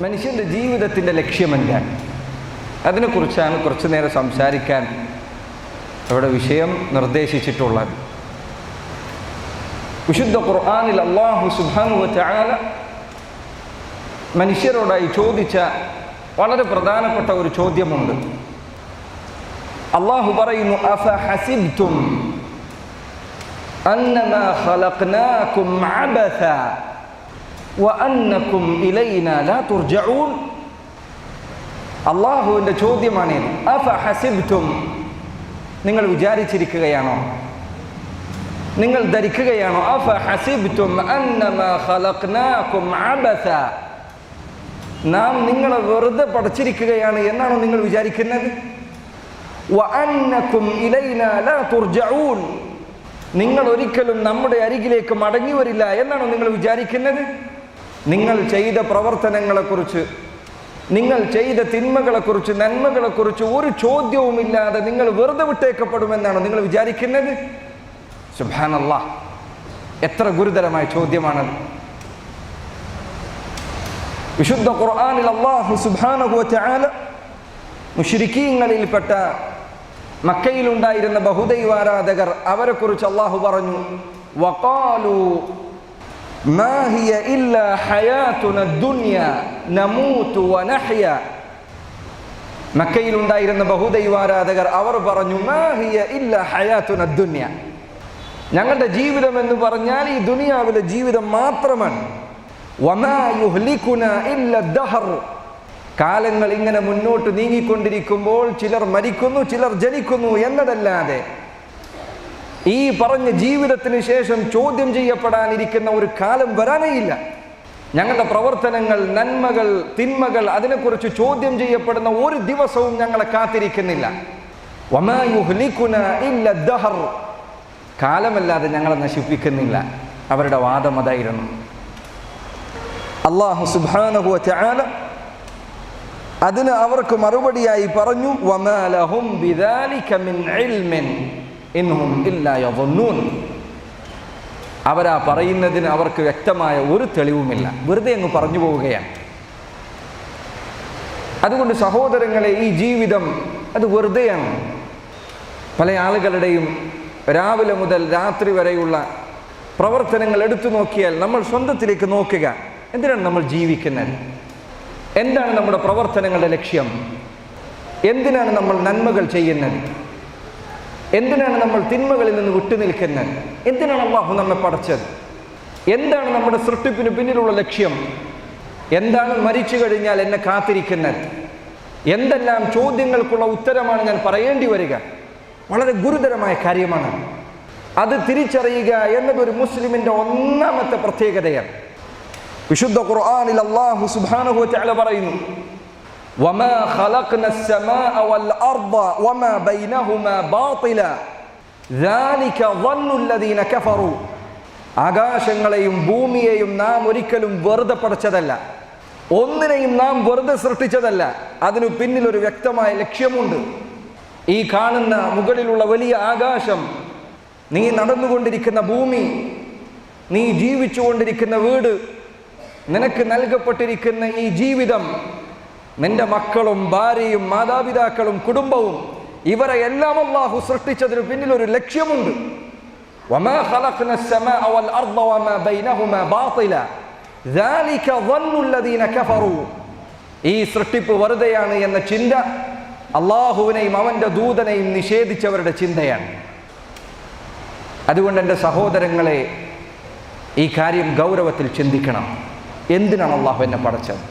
മനുഷ്യൻ്റെ ജീവിതത്തിൻ്റെ ലക്ഷ്യമെന്താണ്? അതിനെക്കുറിച്ചാണ് കുറച്ചു നേരം സംസാരിക്കാൻ ഇവിടെ വിഷയം നിർദ്ദേശിച്ചിട്ടുള്ളത്. വിശുദ്ധ ഖുർആനിൽ അല്ലാഹു സുബ്ഹാനഹു വ തആല മനുഷ്യരോടായി ചോദിച്ച വളരെ പ്രധാനപ്പെട്ട ഒരു ചോദ്യമുണ്ട്. അല്ലാഹു പറയുന്നു, അഫഹസിബ്തും അന്നമാ ഖലഖ്നാകും അബസ വഅന്നകും ഇലൈനാ ലാ തുർജഊൻ. അല്ലാഹുവിൻ്റെ ചോദ്യമാണിത്. അഫഹസിബ്തും, നിങ്ങൾ വിചാരിച്ചിരിക്കുകയാണോ, നിങ്ങൾ ധരിക്കുകയാണോ? അഫഹസിബ്തും അന്നമാ ഖലഖ്നാകും അബസ, നാം നിങ്ങളെ വെറുതെ പഠിച്ചിരിക്കുകയാണ് എന്നാണോ നിങ്ങൾ വിചാരിക്കുന്നത്? വഅന്നകും ഇലൈനാ ലാ തുർജഊൻ, നിങ്ങൾ ഒരിക്കലും നമ്മുടെ അരികിലേക്ക് മടങ്ങി വരില്ല എന്നാണോ നിങ്ങൾ വിചാരിക്കുന്നത്? നിങ്ങൾ ചെയ്ത പ്രവർത്തനങ്ങളെക്കുറിച്ച്, നിങ്ങൾ ചെയ്ത തിന്മകളെക്കുറിച്ച്, നന്മകളെക്കുറിച്ച് ഒരു ചോദ്യവുമില്ലാതെ നിങ്ങൾ വെറുതെ വിട്ടേക്കപ്പെടുമെന്നാണോ നിങ്ങൾ വിചാരിക്കുന്നത്? സുബ്ഹാനല്ലാഹ്, എത്ര ഗുരുതരമായ ചോദ്യമാണത്. വിശുദ്ധ ഖുർആനിൽ അല്ലാഹു സുബ്ഹാനഹു വ തആല മുശ്രിക്കീങ്ങളിൽപ്പെട്ട മക്കയിലുണ്ടായിരുന്ന ബഹുദൈവാരാധകർ, അവരെക്കുറിച്ച് അല്ലാഹു പറഞ്ഞു, വഖാലു മാ ഹിയ ഇല്ലാ ഹയാതുന ദുനിയ നമൂതു വനഹ്യ. മക്കയിലുണ്ടായിരുന്ന ബഹുദൈവാരാധകർ അവർ പറഞ്ഞു, മാ ഹിയ ഇല്ലാ ഹയാതുന ദുനിയ, ഞങ്ങളുടെ ജീവിതം എന്ന് പറഞ്ഞാൽ ഈ ദുനിയാവിലെ ജീവിതം മാത്രമാണ്. വമാ യുഹ്ലികുനാ ഇല്ലാ ദഹർ, കാലങ്ങൾ ഇങ്ങനെ മുന്നോട്ട് നീങ്ങിക്കൊണ്ടിരിക്കുമ്പോൾ ചിലർ മരിക്കുന്നു, ചിലർ ജനിക്കുന്നു എന്നതല്ലാതെ ഈ പറഞ്ഞ ജീവിതത്തിന് ശേഷം ചോദ്യം ചെയ്യപ്പെടാനിരിക്കുന്ന ഒരു കാലം വരാനേയില്ല. ഞങ്ങളുടെ പ്രവർത്തനങ്ങൾ, നന്മകൾ, തിന്മകൾ, അതിനെക്കുറിച്ച് ചോദ്യം ചെയ്യപ്പെടുന്ന ഒരു ദിവസവും ഞങ്ങളെ കാത്തിരിക്കുന്നില്ല. വമാ യുഹ്ലികുനാ ഇല്ലാ ദഹർ, കാലമല്ലാതെ ഞങ്ങളെ നശിപ്പിക്കുന്നില്ല. അവരുടെ വാദം അതായിരുന്നു. അല്ലാഹു സുബ്ഹാനഹു വ തആല അതിന് അവർക്ക് മറുപടിയായി പറഞ്ഞു, വമാ ലഹും ബിദാലിക മിൻ ഇൽമിൻ ഇൻഹും ഇല്ലാ യظنൂൻ. അവരാ പറയുന്നതിന് അവർക്ക് വ്യക്തമായ ഒരു തെളിവുമില്ല, വെറുതെ അങ്ങ് പറഞ്ഞു പോവുകയാണ്. അതുകൊണ്ട് സഹോദരങ്ങളെ, ഈ ജീവിതം അത് വെറുതെയാണ്. പല ആളുകളുടെയും രാവിലെ മുതൽ രാത്രി വരെയുള്ള പ്രവർത്തനങ്ങൾ എടുത്തു നോക്കിയാൽ നമ്മൾ സ്വന്തത്തിലേക്ക് നോക്കുക. എന്തിനാണ് നമ്മൾ ജീവിക്കുന്നത്? എന്താണ് നമ്മുടെ പ്രവർത്തനങ്ങളുടെ ലക്ഷ്യം? എന്തിനാണ് നമ്മൾ നന്മകൾ ചെയ്യുന്നത്? എന്തിനാണ് നമ്മൾ തിന്മകളിൽ നിന്ന് വിട്ടുനിൽക്കുന്നത്? എന്തിനാണ് അല്ലാഹു നമ്മെ പടച്ചത്? എന്താണ് നമ്മുടെ സൃഷ്ടിപ്പിന് പിന്നിലുള്ള ലക്ഷ്യം? എന്താണ് മരിച്ചു കഴിഞ്ഞാൽ എന്നെ കാത്തിരിക്കുന്നത്? എന്തെല്ലാം ചോദ്യങ്ങൾക്കുള്ള ഉത്തരമാണ് ഞാൻ പറയേണ്ടി വരിക? വളരെ ഗുരുതരമായ കാര്യമാണ്. അത് തിരിച്ചറിയുക എന്നതൊരു മുസ്ലിമിൻ്റെ ഒന്നാമത്തെ പ്രത്യേകതയാണ്. വിശുദ്ധ ഖുർആനിൽ അല്ലാഹു സുബ്ഹാനഹു വ തആല പറയുന്നു, വമാ ഖലഖ്നസ് സമാഅ വൽ അർദ വമാ ബൈനഹുമാ ബാതില ദാലിക ظنുൽ ലദീന കഫറു. ആകാശങ്ങളെയും ഭൂമിയെയും നാം ഒരിക്കലും വെറുതെ പടച്ചതല്ല, ഒന്നിനെയും നാം വെറുതെ സൃഷ്ടിച്ചതല്ല. അതിനു പിന്നിൽ ഒരു വ്യക്തമായ ലക്ഷ്യമുണ്ട്. ഈ കാണുന്ന മുകളിലുള്ള വലിയ ആകാശം, നീ നടന്നുകൊണ്ടിരിക്കുന്ന ഭൂമി, നീ ജീവിച്ചുകൊണ്ടിരിക്കുന്ന വീട്, നിനക്ക് നൽകപ്പെട്ടിരിക്കുന്ന ഈ ജീവിതം, നിന്റെ മക്കളും ഭാര്യയും മാതാപിതാക്കളും കുടുംബവും, ഇവരെ എല്ലാം അല്ലാഹു സൃഷ്ടിച്ചതിന് പിന്നിൽ ഒരു ലക്ഷ്യമുണ്ട്. വമാ ഖലഖ്നസ് സമാഅ വൽ അർദ വമാ ബൈനഹുമാ ബാതില ദാലിക ظنുൽ ലദീന കഫറു. ഈ സൃഷ്ടിപ്പ് വെറുതെയാണ് എന്ന ചിന്ത അല്ലാഹുവിനെയും അവൻ്റെ ദൂതനെയും നിഷേധിച്ചവരുടെ ചിന്തയാണ്. അതുകൊണ്ട് എൻ്റെ സഹോദരങ്ങളെ, ഈ കാര്യം ഗൗരവത്തിൽ ചിന്തിക്കണം. എന്തിനാണ് അല്ലാഹു എന്നെ പടച്ചത്?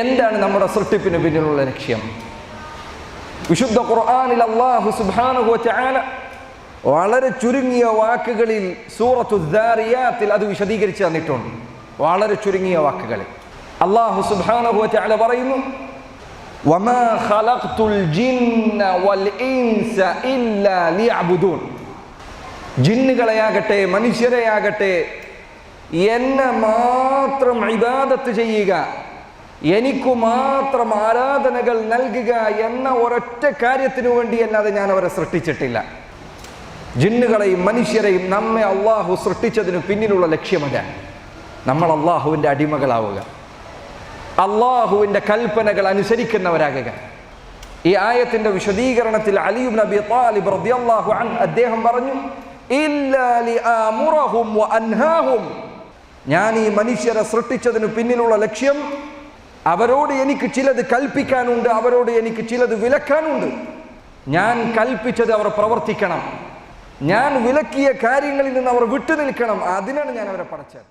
എന്താണ് നമ്മുടെ സൃഷ്ടിപ്പിന് പിന്നിലുള്ള ലക്ഷ്യം? വിശുദ്ധ ഖുർആനിൽ അല്ലാഹു സുബ്ഹാനഹു വ തആല വളരെ ചുരുങ്ങിയ വാക്കുകളിൽ സൂറത്തു ദാരിയാത്തിൽ അത് വിശദീകരിച്ച് തന്നിട്ടുണ്ട്. വളരെ ചുരുങ്ങിയ വാക്കുകളിൽ അല്ലാഹു സുബ്ഹാനഹു വ തആല പറയുന്നു, വമാ ഖലഖ്തുൽ ജിന്ന വൽ ഇൻസ ഇല്ലാ ലിയഅ്ബുദൂൻ. ജിന്നുകളെയാകട്ടെ മനുഷ്യരെയാകട്ടെ എന്നെ മാത്രം ഇബാദത്ത് ചെയ്യുക, എനിക്കു മാത്രം ആരാധനകൾ നൽകുക എന്ന ഒരൊറ്റ കാര്യത്തിനു വേണ്ടിയല്ലാതെ ഞാൻ അവരെ സൃഷ്ടിച്ചിട്ടില്ല. ജിന്നുകളെയും മനുഷ്യരെയും നമ്മെ അള്ളാഹു സൃഷ്ടിച്ചതിന് പിന്നിലുള്ള ലക്ഷ്യമല്ല, നമ്മൾ അള്ളാഹുവിൻ്റെ അടിമകളാവുക. അള്ളാഹുവിൻ്റെ കൽപ്പനകൾ അനുസരിക്കുന്നവരാകുക. ഈ ആയത്തിന്റെ വിശദീകരണത്തിൽ അലി ഇബ്നു അബി ത്വാലിബ് റളിയല്ലാഹു അൻഹു അദ്ദേഹം പറഞ്ഞു, ഇല്ലാ ലിആമുറഹും വഅൻഹാഹും, ഞാൻ ഈ മനുഷ്യരെ സൃഷ്ടിച്ചതിന് പിന്നിലുള്ള ലക്ഷ്യം അവരോട് എനിക്ക് ചിലത് കൽപ്പിക്കാനുണ്ട്, അവരോട് എനിക്ക് ചിലത് വിലക്കാനുണ്ട്. ഞാൻ കൽപ്പിച്ചത് അവർ പ്രവർത്തിക്കണം, ഞാൻ വിലക്കിയ കാര്യങ്ങളിൽ നിന്ന് അവർ വിട്ടുനിൽക്കണം. അതിനാണ് ഞാൻ അവരെ പടച്ചത്.